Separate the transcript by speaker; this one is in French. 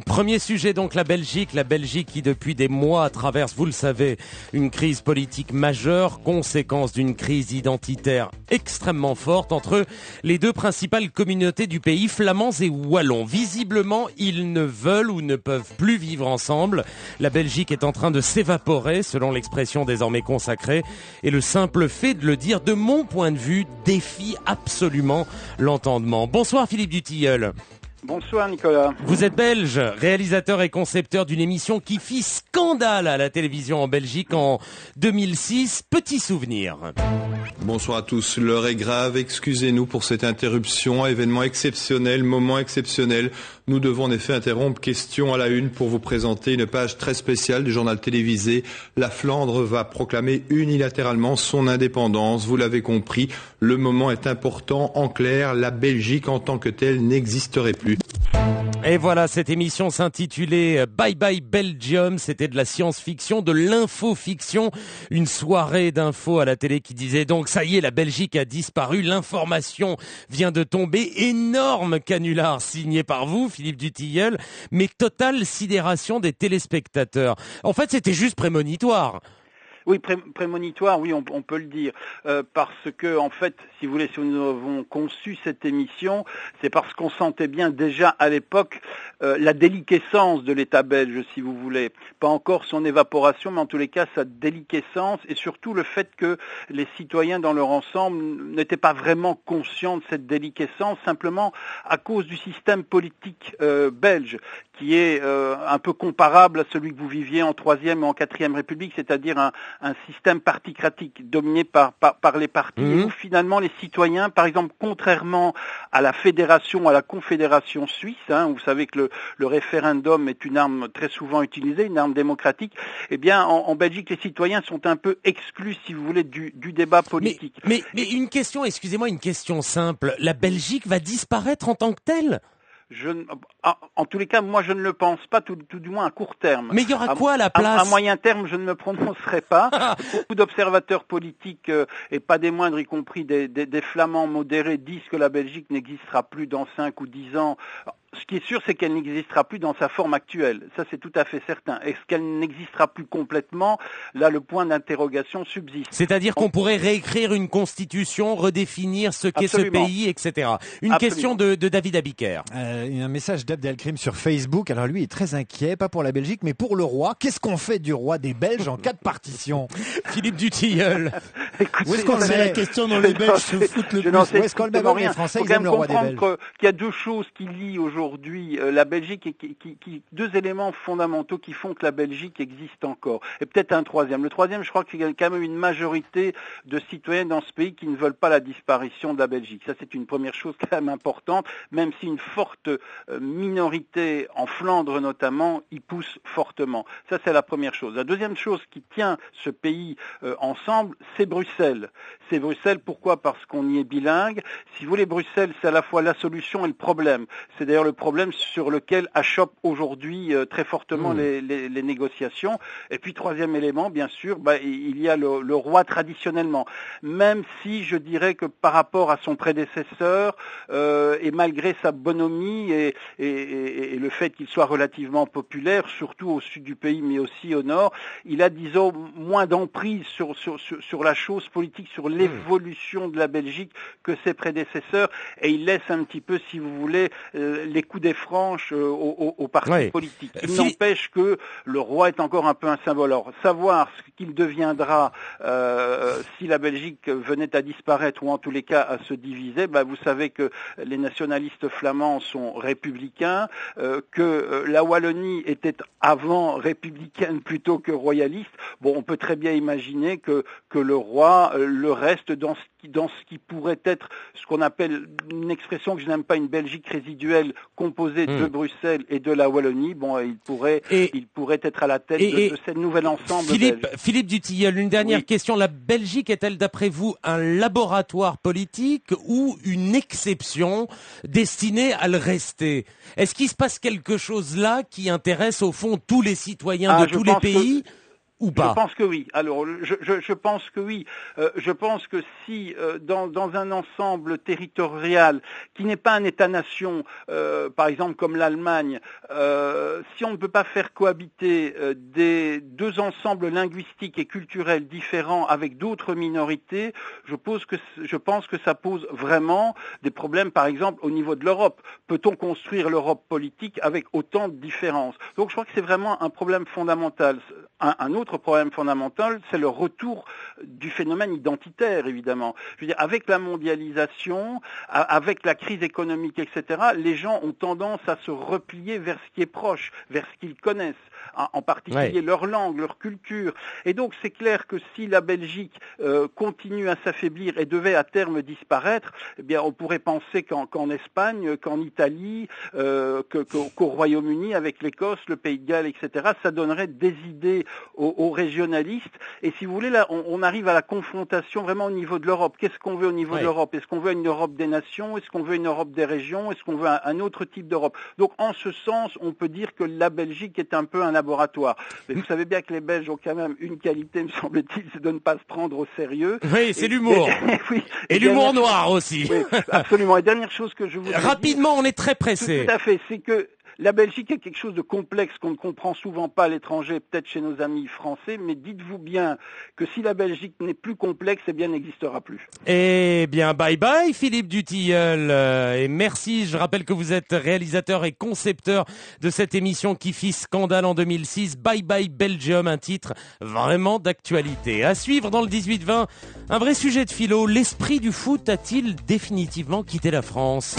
Speaker 1: Premier sujet donc, la Belgique qui depuis des mois traverse, vous le savez, une crise politique majeure, conséquence d'une crise identitaire extrêmement forte entre les deux principales communautés du pays, flamands et wallons. Visiblement, ils ne veulent ou ne peuvent plus vivre ensemble. La Belgique est en train de s'évaporer, selon l'expression désormais consacrée, et le simple fait de le dire, de mon point de vue, défie absolument l'entendement. Bonsoir Philippe Dutilleul.
Speaker 2: Bonsoir Nicolas.
Speaker 1: Vous êtes belge, réalisateur et concepteur d'une émission qui fit scandale à la télévision en Belgique en 2006. Petit souvenir.
Speaker 3: Bonsoir à tous. L'heure est grave. Excusez-nous pour cette interruption. Événement exceptionnel, moment exceptionnel. Nous devons en effet interrompre Question à la une pour vous présenter une page très spéciale du journal télévisé. La Flandre va proclamer unilatéralement son indépendance. Vous l'avez compris, le moment est important. En clair, la Belgique en tant que telle n'existerait plus.
Speaker 1: Et voilà, cette émission s'intitulait Bye Bye Belgium. C'était de la science-fiction, de l'info-fiction. Une soirée d'infos à la télé qui disait donc, ça y est, la Belgique a disparu. L'information vient de tomber. Énorme canular signé par vous, Philippe Dutilleul, mais totale sidération des téléspectateurs. En fait, c'était juste prémonitoire.
Speaker 2: Oui, prémonitoire, oui, on peut le dire, parce que en fait, si vous voulez, si nous avons conçu cette émission, c'est parce qu'on sentait bien déjà à l'époque la déliquescence de l'État belge, si vous voulez, pas encore son évaporation, mais en tous les cas sa déliquescence et surtout le fait que les citoyens dans leur ensemble n'étaient pas vraiment conscients de cette déliquescence, simplement à cause du système politique belge, qui est un peu comparable à celui que vous viviez en 3e et en 4e République, c'est-à-dire un système particratique dominé par les partis, où finalement les citoyens, par exemple, contrairement à la fédération, à la confédération suisse, où vous savez que le référendum est une arme très souvent utilisée, une arme démocratique, eh bien en Belgique, les citoyens sont un peu exclus, si vous voulez, du débat politique.
Speaker 1: Mais une question, excusez-moi, une question simple. La Belgique va disparaître en tant que telle ?
Speaker 2: En tous les cas, moi je ne le pense pas, tout du moins à court terme.
Speaker 1: Mais il y aura quoi à la place ?
Speaker 2: À moyen terme, je ne me prononcerai pas. Beaucoup d'observateurs politiques, et pas des moindres, y compris des flamands modérés, disent que la Belgique n'existera plus dans 5 ou 10 ans. Ce qui est sûr, c'est qu'elle n'existera plus dans sa forme actuelle. Ça, c'est tout à fait certain. Est-ce qu'elle n'existera plus complètement ? Là, le point d'interrogation subsiste.
Speaker 1: C'est-à-dire qu'on pourrait réécrire une constitution, redéfinir ce qu'est ce pays, etc. Une question de David Abiker.
Speaker 4: Un message d'Abdelkrim sur Facebook. Alors lui est très inquiet, pas pour la Belgique, mais pour le roi. Qu'est-ce qu'on fait du roi des Belges en cas de partition ?
Speaker 1: Philippe Dutilleul.
Speaker 4: Où est-ce qu'on met la question dont les Belges se foutent le plus ? Où est-ce qu'on le met ? Les Français, ils aiment le roi des Belges.
Speaker 2: Qu'il y a deux choses qui lient aujourd'hui la Belgique et deux éléments fondamentaux qui font que la Belgique existe encore. Et peut-être un troisième. Le troisième, je crois qu'il y a quand même une majorité de citoyens dans ce pays qui ne veulent pas la disparition de la Belgique. Ça, c'est une première chose quand même importante, même si une forte minorité en Flandre notamment y pousse fortement. Ça, c'est la première chose. La deuxième chose qui tient ce pays ensemble, c'est Bruxelles. C'est Bruxelles, pourquoi ? Parce qu'on y est bilingue. Si vous voulez, Bruxelles, c'est à la fois la solution et le problème. C'est d'ailleurs le problème sur lequel achoppent aujourd'hui très fortement les négociations. Et puis, troisième élément, bien sûr, il y a le roi traditionnellement. Même si je dirais que par rapport à son prédécesseur, et malgré sa bonhomie et le fait qu'il soit relativement populaire, surtout au sud du pays, mais aussi au nord, il a, disons, moins d'emprise sur la chose politique, sur l'évolution de la Belgique que ses prédécesseurs, et il laisse un petit peu, si vous voulez, les coups des franches aux partis politiques. Il n'empêche que le roi est encore un peu un symbole. Alors, savoir ce qu'il deviendra si la Belgique venait à disparaître, ou en tous les cas à se diviser, vous savez que les nationalistes flamands sont républicains, que la Wallonie était avant républicaine plutôt que royaliste. Bon, on peut très bien imaginer que le roi le reste dans ce qui pourrait être ce qu'on appelle une expression que je n'aime pas, une Belgique résiduelle composée de Bruxelles et de la Wallonie. Bon, il pourrait être à la tête de ce nouvel ensemble belge.
Speaker 1: Philippe Dutilleul, une dernière question. La Belgique est-elle, d'après vous, un laboratoire politique ou une exception destinée à le rester ? Est-ce qu'il se passe quelque chose là qui intéresse au fond tous les citoyens de tous les pays ? ou pas?
Speaker 2: Je pense que oui. Alors, je pense que oui. Je pense que si dans un ensemble territorial qui n'est pas un État-nation, par exemple comme l'Allemagne, si on ne peut pas faire cohabiter des deux ensembles linguistiques et culturels différents avec d'autres minorités, je pense que ça pose vraiment des problèmes, par exemple au niveau de l'Europe. Peut-on construire l'Europe politique avec autant de différences? Donc, je crois que c'est vraiment un problème fondamental. Un autre problème fondamental, c'est le retour du phénomène identitaire, évidemment. Je veux dire, avec la mondialisation, avec la crise économique, etc., les gens ont tendance à se replier vers ce qui est proche, vers ce qu'ils connaissent, en particulier leur langue, leur culture. Et donc, c'est clair que si la Belgique continue à s'affaiblir et devait à terme disparaître, eh bien, on pourrait penser qu'en Espagne, qu'en Italie, qu'au Royaume-Uni, avec l'Écosse, le Pays de Galles, etc., ça donnerait des idées aux régionalistes. Et si vous voulez, là, on arrive à la confrontation vraiment au niveau de l'Europe. Qu'est-ce qu'on veut au niveau de l'Europe? Est-ce qu'on veut une Europe des nations? Est-ce qu'on veut une Europe des régions? Est-ce qu'on veut un autre type d'Europe? Donc, en ce sens, on peut dire que la Belgique est un peu un laboratoire. Mais vous savez bien que les Belges ont quand même une qualité, me semble-t-il, c'est de ne pas se prendre au sérieux.
Speaker 1: Oui, c'est l'humour.
Speaker 2: Oui,
Speaker 1: et l'humour noir aussi.
Speaker 2: Oui, absolument. Et dernière chose que je voudrais
Speaker 1: rapidement,
Speaker 2: dire,
Speaker 1: on est très pressé.
Speaker 2: Tout à fait, c'est que la Belgique est quelque chose de complexe qu'on ne comprend souvent pas à l'étranger, peut-être chez nos amis français, mais dites-vous bien que si la Belgique n'est plus complexe, eh bien, n'existera plus.
Speaker 1: Eh bien, bye bye Philippe Dutilleul, et merci. Je rappelle que vous êtes réalisateur et concepteur de cette émission qui fit scandale en 2006, Bye Bye Belgium, un titre vraiment d'actualité. À suivre dans le 18-20, un vrai sujet de philo, l'esprit du foot a-t-il définitivement quitté la France ?